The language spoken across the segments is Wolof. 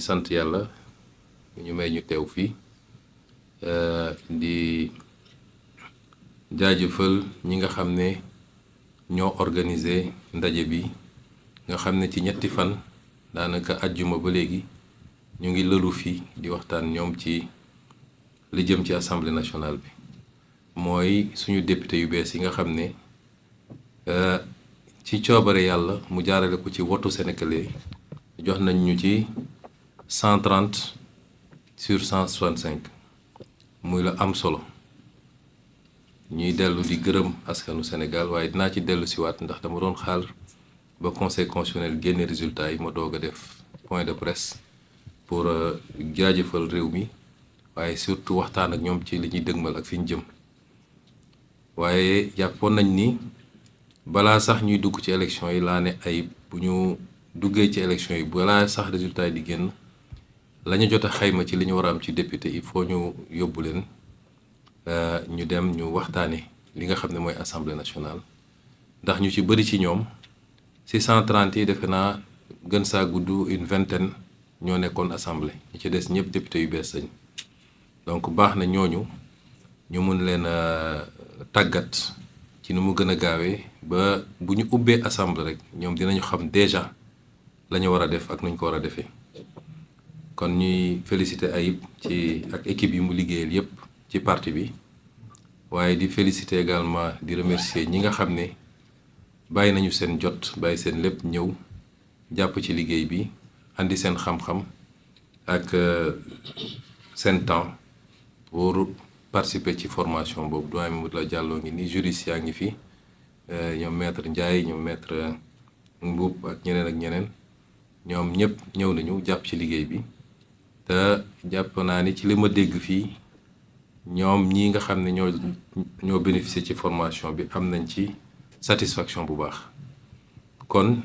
sant yàlla ñu may ñu teew fii di jaajëfal ñi nga xam ne ñoo organiser ndaje bi nga xam ne ci ñetti fan daanaka àjjuma ba léegi ñu ngi lëlu fii di waxtaan ñoom ci li jëm ci assemblée nationale bi mooy suñu député yu bees yi nga xam ne ci coobare yàlla mu jaarale ko ci wotu sénégalais jox nañ ñu ci 130 sur 165 muy la am solo ñuy dellu di gërëm askanu Sénégal waaye dinaa ci dellu siwaat ndax dama doon xaar ba conseil constitutionnel génne résultat yi ma doog a def point de presse pour jaajëfal réew mi waaye surtout waxtaan ak ñoom ci li ñuy dëgmal ak fi ñu jëm waaye jàppoon nañ ni balaa sax ñuy dugg ci élection yi laa ne ay bu ñu duggee ci élection yi balaa sax résultat yi di génn la ñu jot a xayma ci li ñu war a am ci député il faut ñu yóbbu leen ñu dem ñu waxtaane li nga xam ne mooy assemblée nationale ndax ñu ci bëri ci ñoom ci 130 yi defe naa gën saa gudd une vingtaine ñoo nekkoon assemblée ñi ci des ñëpp député yu bees lañ donc baax na ñooñu ñu mun leen a tàggat ci ni mu gën a gaawee ba bu ñu ubbee assemblée rek ñoom dinañu xam déjà la ñu war a def ak nuñ ko war a defee kon ñuy féliciter Ayib ci ak équipe yi mu liggéeyal yépp ci parti bi waaye di féliciter également di remercier ñi nga xam ne bàyyi nañu seen jot bàyyi seen lépp ñëw jàpp ci liggéey bi andi seen xam-xam ak seen temps pour participer ci formation boobu doyen Mamadou Diallo ngi ni juriste yaa ngi fi ñoom maître Ndiaye ñoom maître Mboup ak ñeneen ñoom ñëpp ñëw nañu jàpp ci liggéey bi te jàpp naa ni ci li ma dégg fii ñoom ñii nga xam ne ñoo bénéficier ci formation bi am nañ ci satisfaction bu baax kon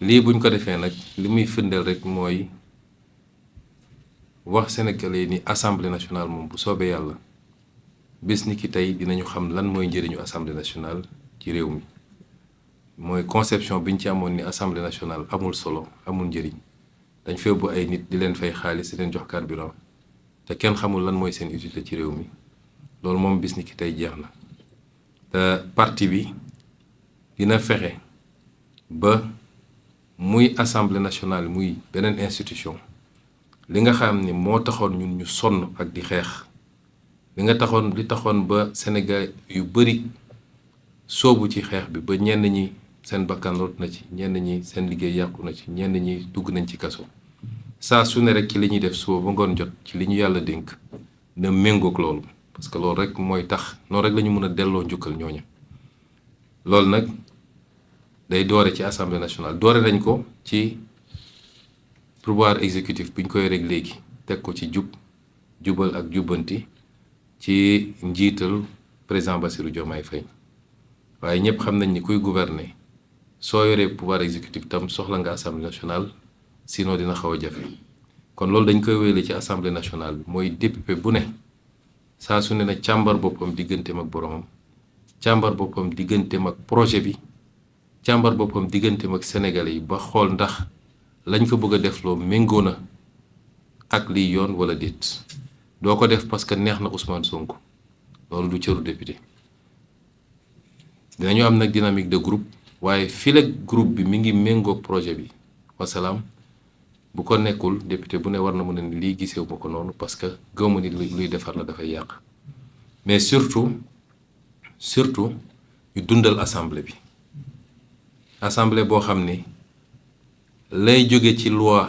lii buñ ko defee nag li muy firndeel rek mooy wax sénégalais ni assemblée nationale moom bu soobee yàlla bés ni ki tey dinañu xam lan mooy njëriñu assemblée nationale ci réew mi mooy conception biñ ci amoon ni assemblée nationale amul solo amul njëriñ dañ fee bu ay nit di leen fay xaalis di leen jox carburant te kenn xamul lan mooy seen utilité ci réew mi loolu moom bis ni ki tey jeex na te parti bi dina fexe ba muy assemblée nationale muy beneen institution li nga xam ni moo taxoon ñun ñu sonn ak di xeex li taxoon ba Sénégal yu bari soobu ci xeex bi ba ñenn ñi seen bakkan rot na ci ñenn ñi seen liggéey yàqu na ci ñenn ñi dugg nañ ci kaso saa su ne rek ci li ñuy def suba ba ngoon jot ci li ñu yàlla dénk na méngoog loolu parce que loolu rek mooy tax noonu rek la ñu mën a delloo njukkal ñooña loolu nag day doore ci assemblée nationale doore nañ ko ci pouvoir exécutif bi ñu koy rek léegi teg ko ci jubal ak jubbanti ci njiital président Bassirou Diomaye Faye waaye ñëpp xam nañ ni kuy gouverner soo yoree pouvoir exécutif tam soxla nga assemblée nationale sinon dina xaw a jafe kon loolu dañ koy wéyale ci assemblée nationale bi mooy député bu ne saa su ne na càmbar boppam digganteem ak boromam càmbar boppam digganteem ak projet bi càmbar boppam digganteem ak sénégalais yi ba xool ndax lañ ko bëgg a def loo méngoo na ak liy yoon wala déet doo ko def parce que neex na Ousmane Sonko loolu du cëru député dinañu am nag dynamique de groupe waaye file groupe bi mi ngi méngoog projet bi wasalaam bu ko nekkul député bu ne war na mën a ni lii gisewu ma ko noonu parce que gëwma ni luy defar la dafay yàq mais surtout ñu dundal assemblée bi assemblée boo xam ni lay jóge ci loi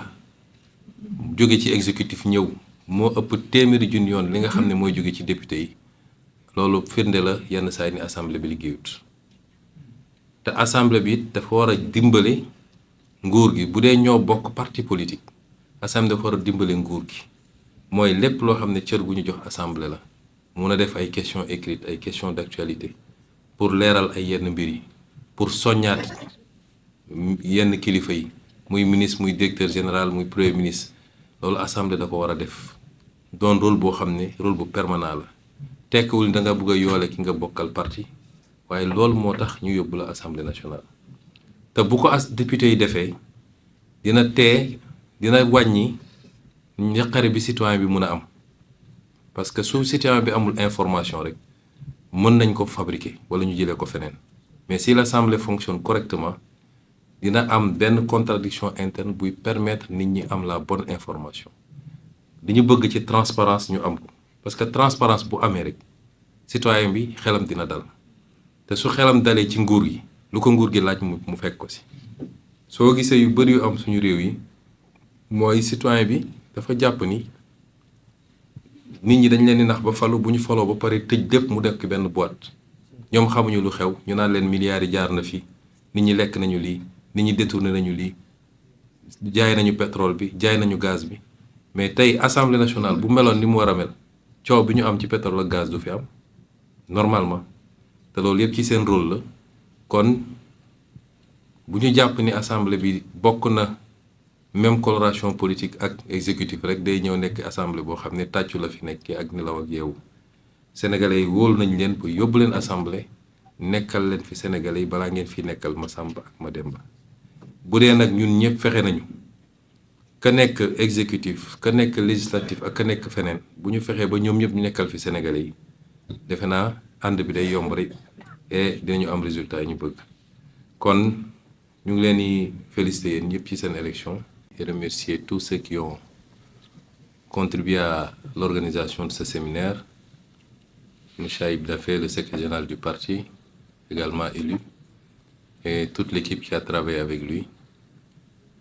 jóge ci exécutif ñëw moo ëpp téeméeri junni yoon li nga xam ne mooy jóge ci député yi loolu firnde la yenn saa yi ni assemblée bi liggéeyut te assemblée bi it dafa war a dimbale nguur gi bu dee ñoo bokk parti politique assemblée dafa war a dimbale nguur gi mooy lépp loo xam ne cër gu ñu jox assemblée la mun a def ay questions écrites ay questions d'actualité pour leeral ay yenn mbir yi pour soññaat yenn kilifa yi muy ministre muy directeur général muy premier ministre loolu assemblée da ko war a def doon rôle boo xam ne rôle bu permanent la tekkiwul da nga bëgg a yoole ki nga bokkal parti waaye loolu moo tax ñu yóbbu la assemblée nationale te bu ko député yi defee dina wàññi njaqare bi citoyen bi mun a am parce que su citoyen bi amul information rek mën nañ ko fabriquer wala ñu jëlee ko feneen mais si l'Assemblée fonctionne correctement dina am benn contradiction interne buy permettre nit ñi am la bonne information di ñu bëgg ci transparence ñu am ko parce que transparence bu amee rek citoyen bi xelam dina dal te su xelam dalee ci nguur gi lu ko nguur gi laaj mu fekk ko si soo gisee yu bëri yu am suñu réew yi mooy citoyen bi dafa jàpp ni nit ñi dañ leen di nax ba falu bu ñu faloo ba pare tëj lépp mu def benn boîte ñoom xamuñu lu xew ñu naan leen milliards yi jaar na fi nit ñi lekk nañu lii nit ñi détourné nañu lii jaay nañu pétrole bi jaay nañu gaz bi mais tey assemblée nationale bu meloon ni mu war a mel coow bi ñu am ci pétrole ak gaz du fi am normalement te loolu yëpp ci seen rôle la kon bu ñu jàpp ni assemblée bi bokk na même coloration politique ak exécutif rek day ñëw nekk assemblée boo xam ne tàccu la fi nekk ak nelaw ak yeewu sénégalais yi wóolu nañ leen pour yóbbu leen assemblée nekkal leen fi sénégalais yi balaa ngeen fi nekkal ma Samba ak ma Demba bu dee nag ñun ñëpp fexe nañu ka nekk exécutif ka nekk législatif ak ka nekk feneen bu ñu fexee ba ñoom ñëpp ñu nekkal fi sénégalais yi defe naa ànd bi day yomb rek et dinañu am résultat yi ñu bëgg kon ñu ngi leen di féliciter yéen ñëpp ci seen élection et remercier tous ceux qui ont contribué à l'organisation de ce séminaire. M. Aïb Dafé, le secrétaire général du parti, également élu, et toute l'équipe qui a travaillé avec lui.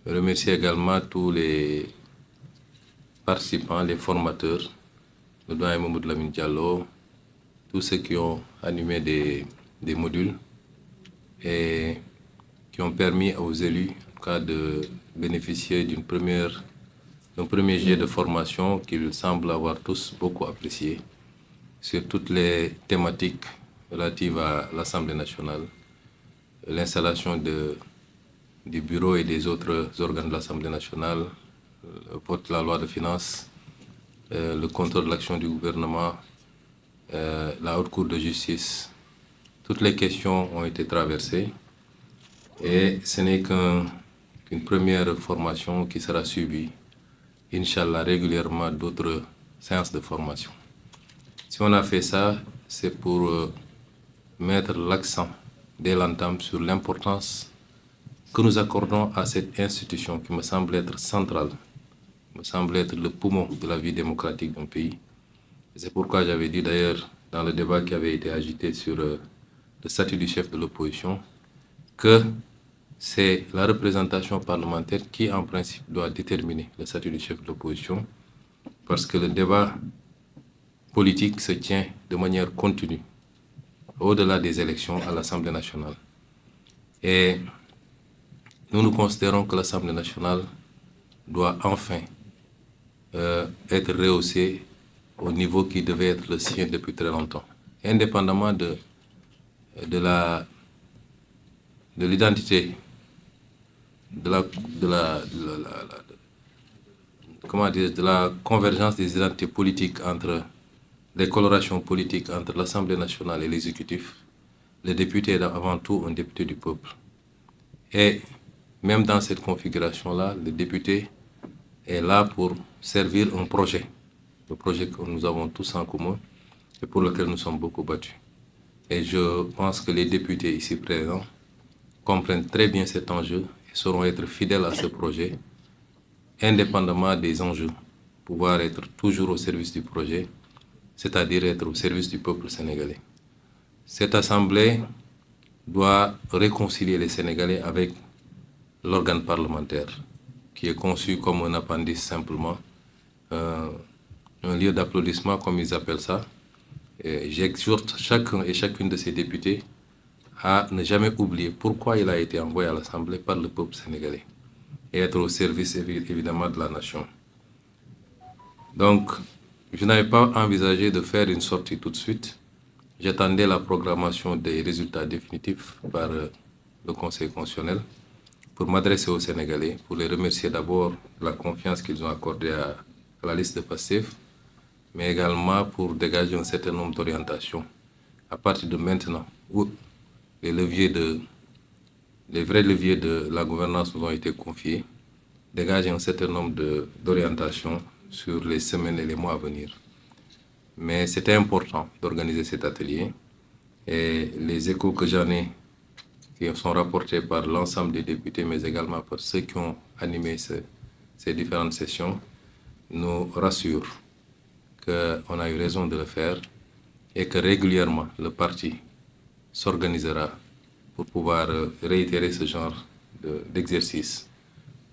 Je remercie également tous les participants, les formateurs, le doyen Mamadou Lamine Diallo, tous ceux qui ont animé des modules et qui ont permis aux élus, en tout cas, de bénéficier d'un premier jet de formation qu'ils semblent avoir tous beaucoup apprécié sur toutes les thématiques relatives à l'Assemblée nationale, l'installation du bureau et des autres organes de l'Assemblée nationale, le vote de la loi de finances, le contrôle de l'action du gouvernement, la haute cour de justice. Toutes les questions ont été traversées et ce n'est qu'une première formation qui sera suivie, Inch'Allah, régulièrement d'autres séances de formation. Si on a fait ça, c'est pour mettre l'accent dès l'entame sur l'importance que nous accordons à cette institution qui me semble être centrale, me semble être le poumon de la vie démocratique d'un pays. Et c'est pourquoi j'avais dit d'ailleurs dans le débat qui avait été agité sur le statut du chef de l'opposition que c'est la représentation parlementaire qui, en principe, doit déterminer le statut du chef de l'opposition parce que le débat politique se tient de manière continue au-delà des élections à l'Assemblée nationale. Et nous considérons que l'Assemblée nationale doit enfin être rehaussée au niveau qui devait être le sien depuis très longtemps, indépendamment de l'identité, de la convergence des identités politiques entre les colorations politiques entre l'Assemblée nationale et l'exécutif. Le député est avant tout un député du peuple. Et même dans cette configuration-là, le député est là pour servir un projet, le projet que nous avons tous en commun et pour lequel nous sommes beaucoup battus. Et je pense que les députés ici présents comprennent très bien cet enjeu et sauront être fidèles à ce projet, indépendamment des enjeux, pouvoir être toujours au service du projet, c'est-à-dire être au service du peuple sénégalais. Cette assemblée doit réconcilier les Sénégalais avec l'organe parlementaire, qui est conçu comme un appendice simplement, un lieu d'applaudissement comme ils appellent ça. J'exhorte chacun et chacune de ces députés à ne jamais oublier pourquoi il a été envoyé à l'Assemblée par le peuple sénégalais et être au service évidemment de la nation. Donc, je n'avais pas envisagé de faire une sortie tout de suite. J'attendais la programmation des résultats définitifs par le Conseil constitutionnel pour m'adresser aux Sénégalais, pour les remercier d'abord de la confiance qu'ils ont accordée à la liste de Pastef, mais également pour dégager un certain nombre d'orientations à partir de maintenant où les vrais leviers de la gouvernance nous ont été confiés, dégager un certain nombre d'orientations sur les semaines et les mois à venir. Mais c'était important d'organiser cet atelier et les échos que j'en ai, qui sont rapportés par l'ensemble des députés, mais également par ceux qui ont animé ces différentes sessions, nous rassurent qu'on a eu raison de le faire et que régulièrement le parti s'organisera pour pouvoir réitérer ce genre d'exercice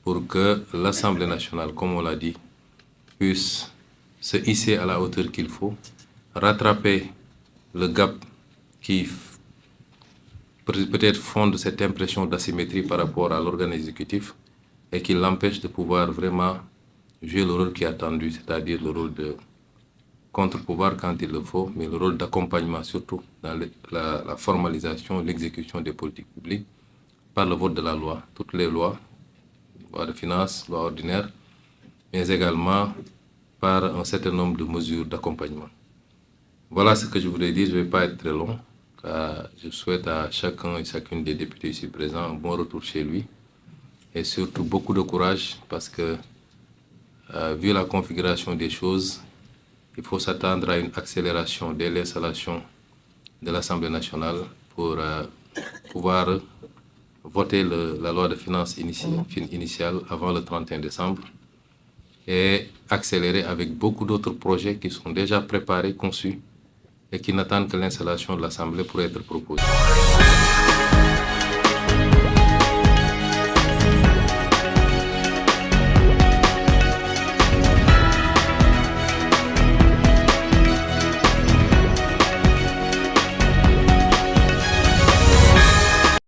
pour que l'Assemblée nationale, comme on l'a dit, puisse se hisser à la hauteur qu'il faut, rattraper le gap qui peut-être fonde cette impression d'asymétrie par rapport à l'organe exécutif et qui l'empêche de pouvoir vraiment jouer le rôle qui est attendu, c'est-à-dire le rôle de contre-pouvoir quand il le faut, mais le rôle d'accompagnement surtout dans la formalisation, l'exécution des politiques publiques par le vote de la loi, toutes les lois, loi de finances, loi ordinaire, mais également par un certain nombre de mesures d'accompagnement. Voilà ce que je voulais dire, je ne vais pas être très long, car je souhaite à chacun et chacune des députés ici présents un bon retour chez lui et surtout beaucoup de courage parce que, vu la configuration des choses, il faut s'attendre à une accélération dès l'installation de l'Assemblée nationale pour pouvoir voter la loi de finances initiale avant le 31 décembre et accélérer avec beaucoup d'autres projets qui sont déjà préparés, conçus et qui n'attendent que l'installation de l'Assemblée pour être proposés.